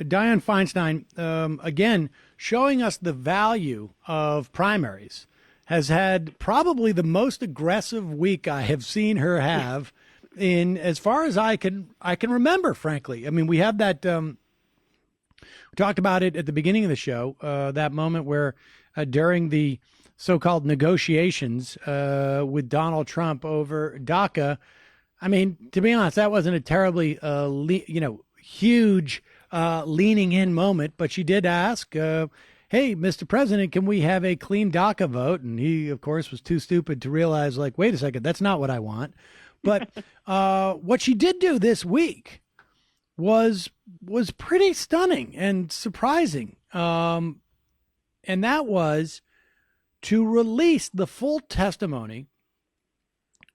Dianne Feinstein, again, showing us the value of primaries, has had probably the most aggressive week I have seen her have in as far as I can remember, frankly. I mean, we have that, we talked about it at the beginning of the show, that moment where during the so-called negotiations with Donald Trump over DACA, I mean, to be honest, that wasn't a terribly, huge leaning in moment, but she did ask, hey, Mr. President, can we have a clean DACA vote? And he, of course, was too stupid to realize, like, wait a second, that's not what I want. But what she did do this week was pretty stunning and surprising. And that was to release the full testimony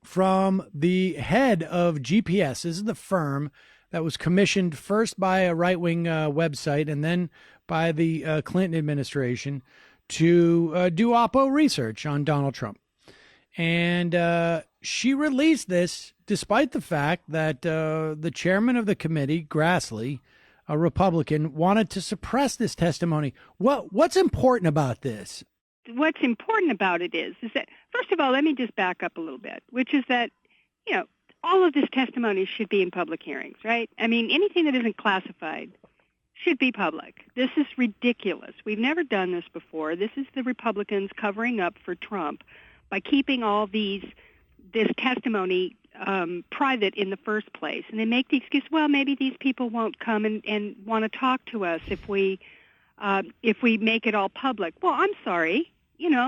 from the head of GPS. This is the firm that was commissioned first by a right-wing website and then by the Clinton administration to do Oppo research on Donald Trump. And she released this despite the fact that the chairman of the committee, Grassley, a Republican, wanted to suppress this testimony. What's important about this? What's important about it is that, first of all, let me just back up a little bit, which is that, all of this testimony should be in public hearings, right? I mean, anything that isn't classified should be public. This is ridiculous. We've never done this before. This is the Republicans covering up for Trump by keeping all this testimony private in the first place. And they make the excuse, well, maybe these people won't come and want to talk to us if we make it all public. Well, I'm sorry.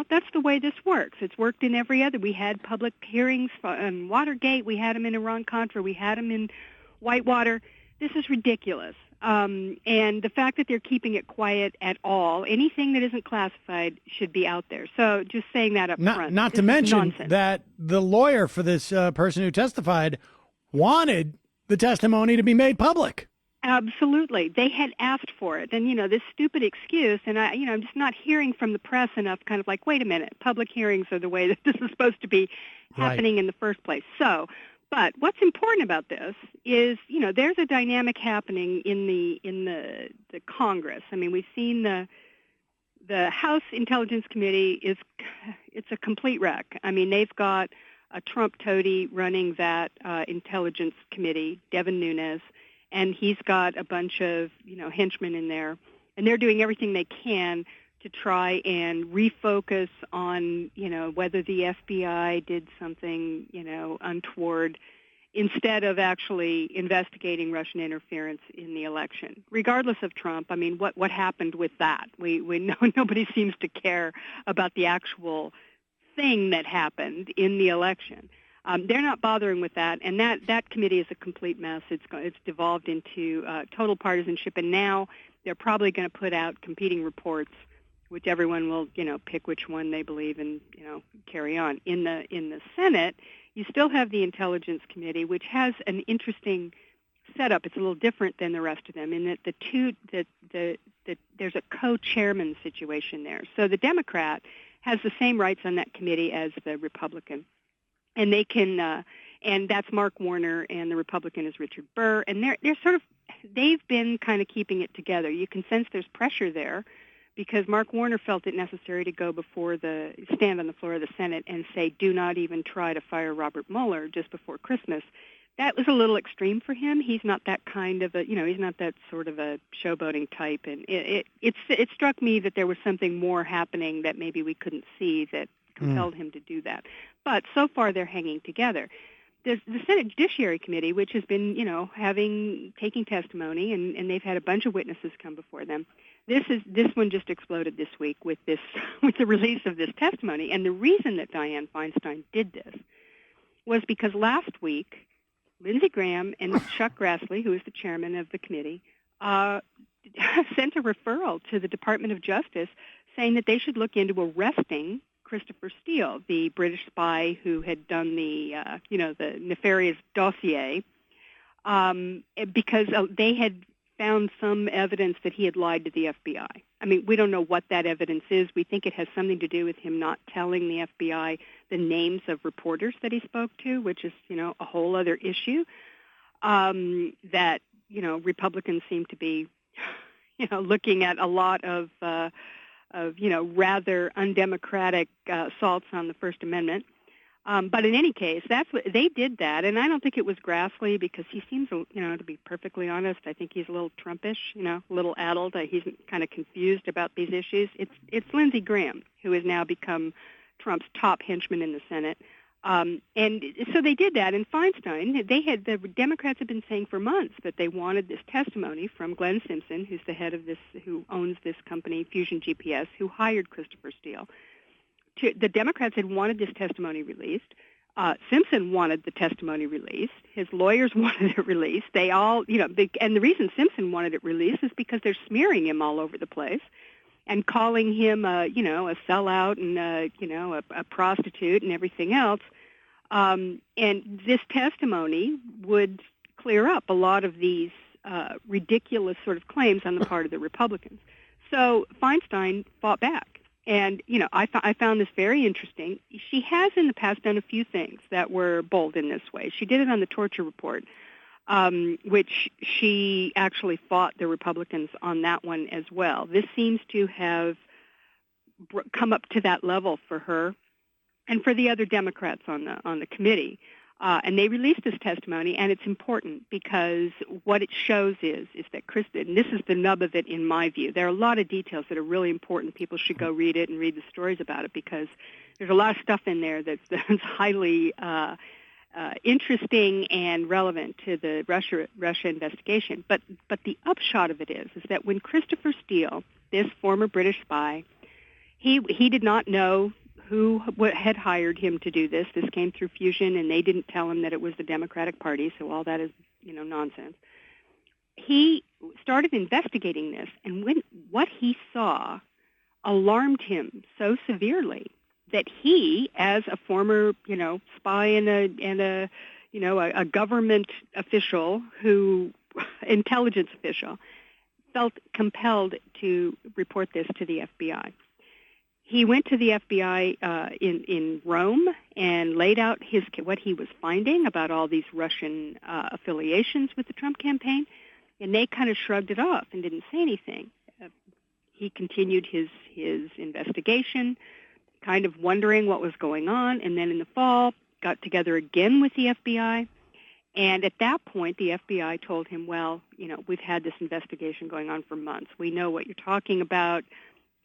That's the way this works. It's worked in every other. We had public hearings on Watergate. We had them in Iran-Contra. We had them in Whitewater. This is ridiculous. And the fact that they're keeping it quiet at all, anything that isn't classified should be out there. So just saying that up front. Not to mention that the lawyer for this person who testified wanted the testimony to be made public. Absolutely. They had asked for it. And, this stupid excuse, and I'm just not hearing from the press enough, kind of like, wait a minute, public hearings are the way that this is supposed to be happening in the first place. So, but what's important about this is, there's a dynamic happening in the Congress. I mean, we've seen the House Intelligence Committee it's a complete wreck. I mean, they've got a Trump toady running that Intelligence Committee, Devin Nunes, and he's got a bunch of, henchmen in there, and they're doing everything they can to try and refocus on, whether the FBI did something, untoward, instead of actually investigating Russian interference in the election. Regardless of Trump, I mean, what happened with that? We know nobody seems to care about the actual thing that happened in the election. They're not bothering with that, and that committee is a complete mess. It's devolved into total partisanship, and now they're probably going to put out competing reports, which everyone will, pick which one they believe and, carry on. In the Senate, you still have the Intelligence Committee, which has an interesting setup. It's a little different than the rest of them in that there's a co-chairman situation there. So the Democrat has the same rights on that committee as the Republican. And they can, and that's Mark Warner, and the Republican is Richard Burr, and they've been kind of keeping it together. You can sense there's pressure there, because Mark Warner felt it necessary to go stand on the floor of the Senate and say, do not even try to fire Robert Mueller just before Christmas. That was a little extreme for him. He's not that kind of he's not that sort of a showboating type, and it struck me that there was something more happening that maybe we couldn't see that compelled him to do that. But so far they're hanging together. There's the Senate Judiciary Committee, which has been, taking testimony, and they've had a bunch of witnesses come before them. This one just exploded this week with the release of this testimony. And the reason that Dianne Feinstein did this was because last week, Lindsey Graham and Chuck Grassley, who is the chairman of the committee, sent a referral to the Department of Justice saying that they should look into arresting Christopher Steele, the British spy who had done the nefarious dossier, because they had found some evidence that he had lied to the FBI. I mean, we don't know what that evidence is. We think it has something to do with him not telling the FBI the names of reporters that he spoke to, which is, a whole other issue that, Republicans seem to be looking at a lot of rather undemocratic assaults on the First Amendment. But in any case, that's what they did that, and I don't think it was Grassley because he seems, to be perfectly honest, I think he's a little Trumpish, a little addled. He's kind of confused about these issues. It's Lindsey Graham who has now become Trump's top henchman in the Senate, and so they did that. And Feinstein, the Democrats have been saying for months that they wanted this testimony from Glenn Simpson, who's the head of who owns this company, Fusion GPS, who hired Christopher Steele. The Democrats had wanted this testimony released. Simpson wanted the testimony released. His lawyers wanted it released. They all, and the reason Simpson wanted it released is because they're smearing him all over the place and calling him, a sellout and, a prostitute and everything else. And this testimony would clear up a lot of these ridiculous sort of claims on the part of the Republicans. So Feinstein fought back. And, I found this very interesting. She has in the past done a few things that were bold in this way. She did it on the torture report, which she actually fought the Republicans on that one as well. This seems to have come up to that level for her and for the other Democrats on the committee. And they released this testimony, and it's important because what it shows is that Krista, and this is the nub of it in my view, there are a lot of details that are really important. People should go read it and read the stories about it because there's a lot of stuff in there that's highly interesting and relevant to the Russia investigation. But the upshot of it is that when Christopher Steele, this former British spy, he did not know who had hired him to do this. This came through Fusion, and they didn't tell him that it was the Democratic Party, so all that is, nonsense. He started investigating this, and what he saw alarmed him so severely that he, as a former, spy and a government official intelligence official, felt compelled to report this to the FBI. He went to the FBI in Rome and laid out what he was finding about all these Russian affiliations with the Trump campaign, and they kind of shrugged it off and didn't say anything. He continued his investigation, kind of wondering what was going on, and then in the fall got together again with the FBI. And at that point, the FBI told him, well, we've had this investigation going on for months. We know what you're talking about.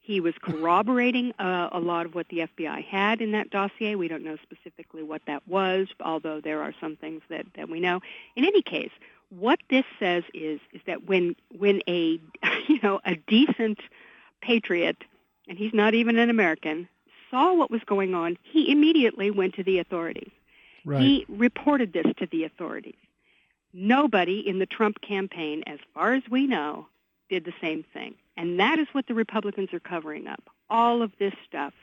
He was corroborating a lot of what the FBI had in that dossier. We don't know specifically what that was, although there are some things that we know. In any case, what this says is that when a a decent patriot, and he's not even an American, saw what was going on, he immediately went to the authorities. Right. He reported this to the authorities. Nobody in the Trump campaign, as far as we know, did the same thing. And that is what the Republicans are covering up. All of this stuff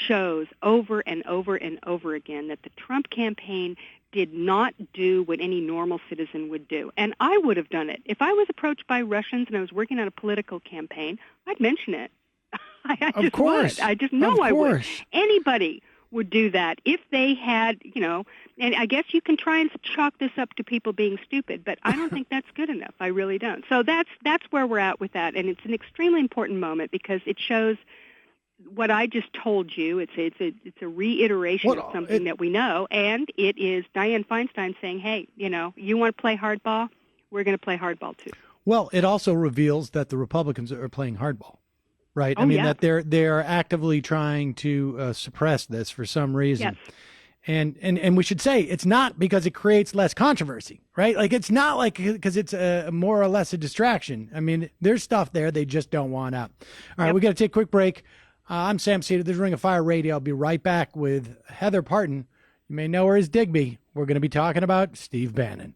shows over and over and over again that the Trump campaign did not do what any normal citizen would do. And I would have done it. If I was approached by Russians and I was working on a political campaign, I'd mention it. I just would. I just know I would. Anybody would do that if they had, and I guess you can try and chalk this up to people being stupid, but I don't think that's good enough. I really don't. So that's where we're at with that, and it's an extremely important moment because it shows what I just told you. It's a reiteration of something that we know, and it is Dianne Feinstein saying, hey, you want to play hardball? We're going to play hardball too. Well, it also reveals that the Republicans are playing hardball. Right. I mean, that they're actively trying to suppress this for some reason. Yes. And we should say it's not because it creates less controversy, right? Like it's not like because it's more or less a distraction. I mean, there's stuff there they just don't want out. All right, we got to take a quick break. I'm Sam Seder. This is Ring of Fire Radio. I'll be right back with Heather Parton. You may know her as Digby. We're going to be talking about Steve Bannon.